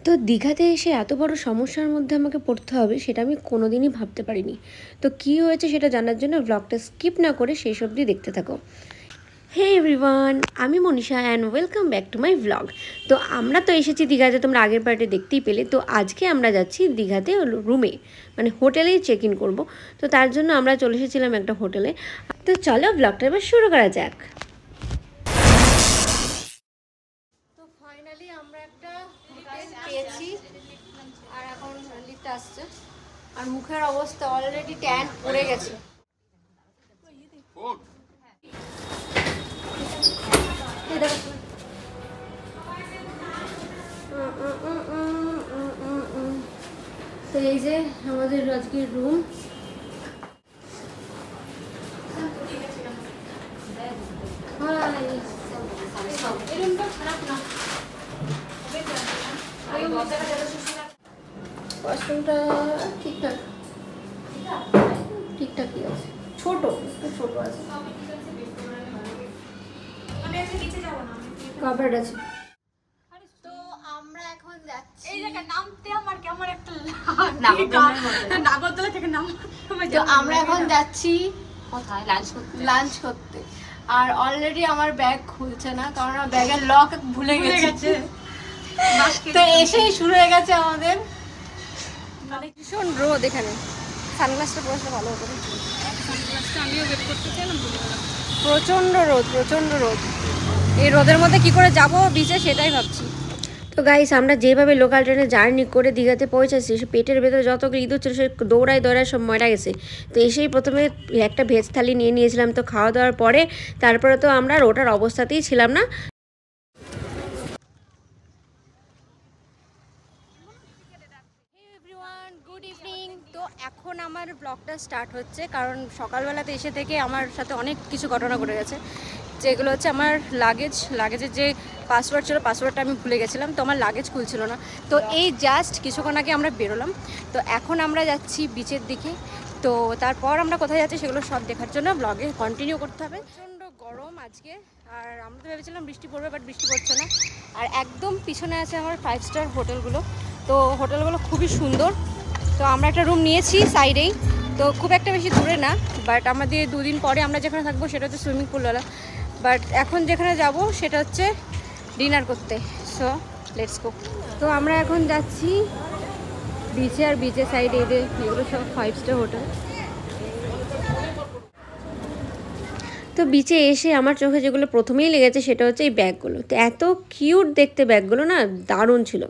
তো দীঘাতে এসে এত বড় সমস্যার মধ্যে আমাকে পড়তে হবে সেটা আমি কোনোদিনই ভাবতে পারিনি। তো কী হয়েছে সেটা জানার জন্য ব্লগটা স্কিপ না করে শেষ অবধি দেখতে থাকো। হে এভরিওয়ান, আমি Manisha and welcome back to my blog. তো আমরা তো এসেছি দীঘাতে, তোমরা আগের পার্টে দেখতেই পেলে। তো আজকে আমরা যাচ্ছি দীঘাতে রুমে, মানে হোটেলেই চেক ইন করবো। তো তার জন্য আমরা চলে এসেছিলাম একটা হোটেলে। তো চলো ব্লগটা এবার শুরু করা যাক। তো ফাইনালি আমরা একটা হোটেল পেয়েছি, আর এখন লিফট আসছে। আর মুখের অবস্থা অলরেডি ট্যান পড়ে গেছে। তো এই যে আমাদের আজকের রুম। ওয়াশরুমটা ঠিকঠাক ঠিকঠাকই আছে, ছোট একটু ছোট আছে, কাভার্ড আছে। তো আমরা এখন যাচ্ছি, এই জায়গা নামতে আমার কেমন একটা নাগরদোলা থেকে নাম। তো আমরা এখন যাচ্ছি কোথায় লাঞ্চ করতে। আর অলরেডি আমার ব্যাগ খুলছে না, কারণ আমার ব্যাগের লক ভুলে গেছে। তো এসেই শুরু হয়ে গেছে আমাদের, মানে ভীষণ রোদ এখানে। সানগ্লাসটা পরে ভালো হতো। আমিও ওয়েট করতে চাইলাম, প্রচণ্ড রোদ, প্রচণ্ড রোদ। এই রোদের মধ্যে কি করে যাব বিচে সেটাই ভাবছি। তো গাইস, আমরা যেভাবে লোকাল ট্রেনে জার্নি করে দীঘাতে পৌঁছেছি, সে পেটের ভেতরে যতগুলো ইঁদুর ছিল সে দৌড়ায় সব মরা গেছে। তো এসেই প্রথমে একটা ভেজ থালি নিয়ে নিয়েছিলাম। তো খাওয়া দাওয়ার পরে তারপরে তো আমরা আর ওটার অবস্থাতেই ছিলাম না। Good evening. তো এখন আমার ব্লগটা স্টার্ট হচ্ছে, কারণ সকালবেলাতে এসে থেকে আমার সাথে অনেক কিছু ঘটনা ঘটে গেছে। যেগুলো হচ্ছে আমার লাগেজের যে পাসওয়ার্ড ছিল, পাসওয়ার্ডটা আমি ভুলে গেছিলাম। তো আমার লাগেজ খুলছিল না। তো এই জাস্ট কিছুক্ষণ আগে আমরা বেরোলাম। তো এখন আমরা যাচ্ছি বিচের দিকে। তো তারপর আমরা কোথায় যাচ্ছি সেগুলো সব দেখার জন্য ব্লগে কন্টিনিউ করতে হবে। প্রচণ্ড গরম আজকে, আর আমরা তো ভেবেছিলাম বৃষ্টি পড়বে, বাট বৃষ্টি পড়ছে না। আর একদম পিছনে আছে আমার 5 স্টার হোটেলগুলো। তো হোটেলগুলো খুবই সুন্দর। তো আমরা একটা রুম নিয়েছি সাইডেই, তো খুব একটা বেশি দূরে না। বাট আমাদের 2 দিন পরে আমরা যেখানে থাকবো সেটা হচ্ছে সুইমিং পুলওয়ালা। বাট এখন যেখানে যাব সেটা হচ্ছে ডিনার করতে। So let's go. তো আমরা এখন যাচ্ছি বিচে, আর বিচের সাইডে এগুলো সব 5 স্টার হোটেল। তো বিচে এসে আমার চোখে যেগুলো প্রথমেই লেগেছে সেটা হচ্ছে এই ব্যাগগুলো। তো এত কিউট দেখতে ব্যাগগুলো, না দারুণ ছিল।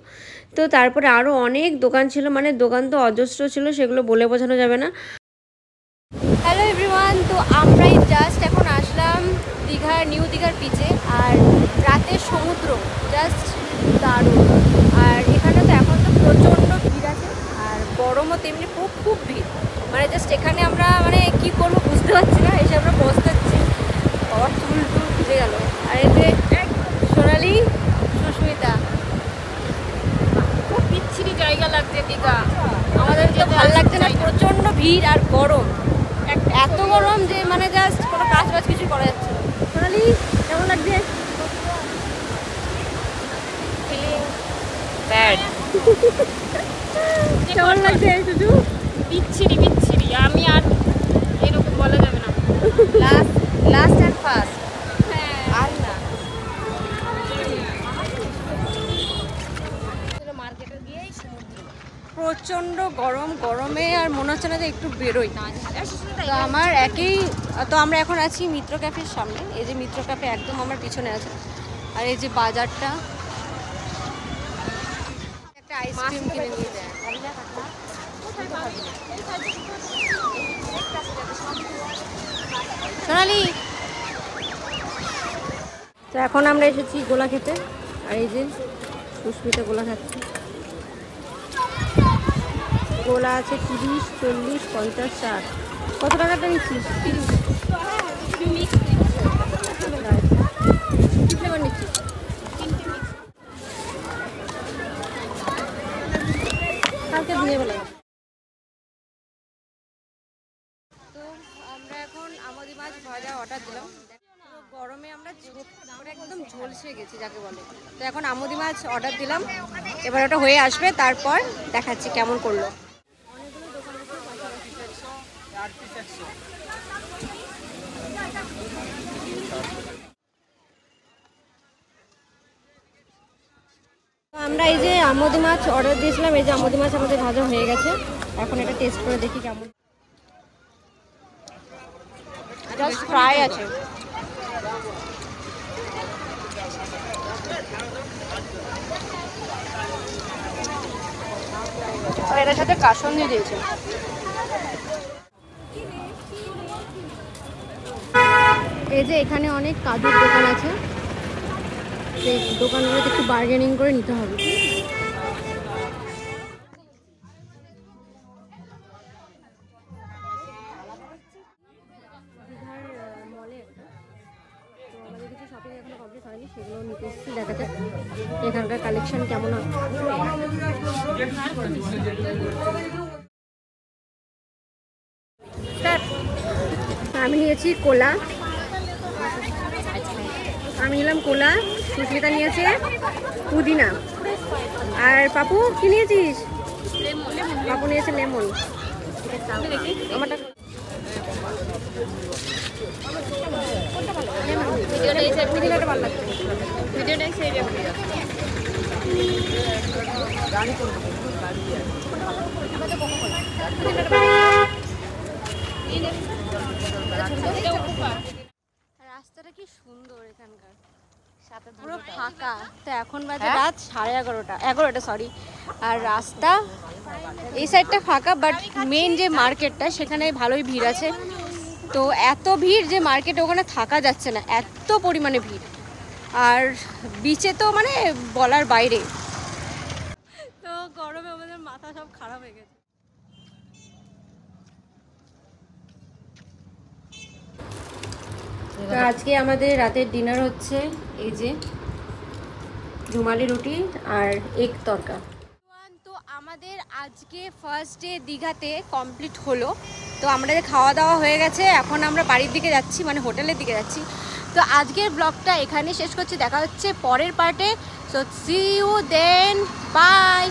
তো তারপরে আরও অনেক দোকান ছিল, মানে দোকান তো অজস্র ছিল, সেগুলো বলে বোঝানো যাবে না। হ্যালো এভরিওয়ান, তো আমরাই জাস্ট এখন আসলাম নিউ দীঘার বিচে। আর রাতের সমুদ্র জাস্ট দারুণ। আর এখানে তো এখন তো প্রচণ্ড ভিড় আছে, আর গরমও তেমনি খুব ভিড়। মানে জাস্ট এখানে আমরা মানে কি করবো বুঝতে পারছি না, এসে আমরা বসতে পারছি। আবার চুল ভিজে গেল। আর এই যে সোনালি, সুস্মিতা, খুব বিচ্ছিরি জায়গা লাগছে দীঘা। আমাদের তো ভালো লাগছে না, প্রচণ্ড ভিড় আর গরম। এত গরম যে মানে জাস্ট কোনো কাজ কিছু করা যাচ্ছে না। সোনালি, কেমন লাগছে? ব্যাড। কেমন লাগছে শুধু? বিচ্ছিরি আমি আর এরকম বলা যাবে না। Last and first. হ্যাঁ, আর না, মার্কেটে গিয়েই সমুদ্র। প্রচণ্ড গরমে আর মনে হচ্ছে না যে একটু বেরোই। তো আমার তো আমরা এখন আছি মিত্র ক্যাফের সামনে। এই যে মিত্র ক্যাফে একদম আমার পিছনে আছে। আর এই যে বাজারটা, একটা আইসক্রিম কিনে নিয়ে যায়। সোনালি, তো এখন আমরা এসেছি গোলা খেতে। আর এই যে সুস্মিতা গোলা খাচ্ছে। গোলা আছে 30, 40, 50, 60। কত টাকাটা নিচ্ছিস? 30। কি ফ্লেভার নিচ্ছিস? কালকে দিনের বেলা। তো আমরা এখন আমদি মাছ ভাজা অর্ডার দিলাম। গরমে আমরা একদম ঝলসে পৌঁছে গেছি যাকে বলে। তো এখন আমুদি মাছ অর্ডার দিলাম, এবার ওটা হয়ে আসবে, তারপর দেখাচ্ছি কেমন করলো। আমরা এই যে আমুদি মাছ অর্ডার দিয়েছিলাম, এই যে আমুদি মাছ আমাদের ভাজা হয়ে গেছে। এখন এটা টেস্ট করে দেখি কেমন। জাস্ট ফ্রাই আছে। আর এটার সাথে কাসুন্দি দিয়েছে। এই যে এখানে অনেক কাজুর দোকান আছে, সেই দোকানগুলোতে একটু বার্গেনিং করে নিতে হবে। শপিং এখনো কমপ্লিট হয়নি, সেগুলো নিতে এসেছি, দেখা যাক এখানকার কালেকশন কেমন হয়। আমি নিয়েছি কোলা, আমি নিলাম কোলা, সুস্মিতা নিয়েছে পুদিনা, আর পাপু কি নিয়েছিস? পাপু নিয়েছে লেমন। আমারটা পুদিনাটা ভালো লাগছে। ভিডিওটাই সেই রাস্তাটা কি সুন্দর এখানকার, পুরো ফাঁকা। তো এখন বাজে রাত 11:30 সরি। আর রাস্তা এই সাইডটা ফাঁকা, বাট মেন যে মার্কেটটা সেখানে ভালোই ভিড় আছে। তো এত ভিড় যে মার্কেটে ওখানে থাকা যাচ্ছে না, এত পরিমাণে ভিড়। আর বিচে তো মানে বলার বাইরে। তো গরমে আমাদের মাথা সব খারাপ হয়ে গেছে। তো আজকে আমাদের রাতের ডিনার হচ্ছে এই যে রুমালি রুটি আর এগ তরকা। তো আমাদের আজকে ফার্স্ট ডে দীঘাতে কমপ্লিট হলো। তো আমাদের খাওয়া দাওয়া হয়ে গেছে, এখন আমরা বাড়ির দিকে যাচ্ছি, মানে হোটেলের দিকে যাচ্ছি। তো আজকের ব্লগটা এখানে শেষ করছি, দেখা হচ্ছে পরের পার্টে। So see you then, by.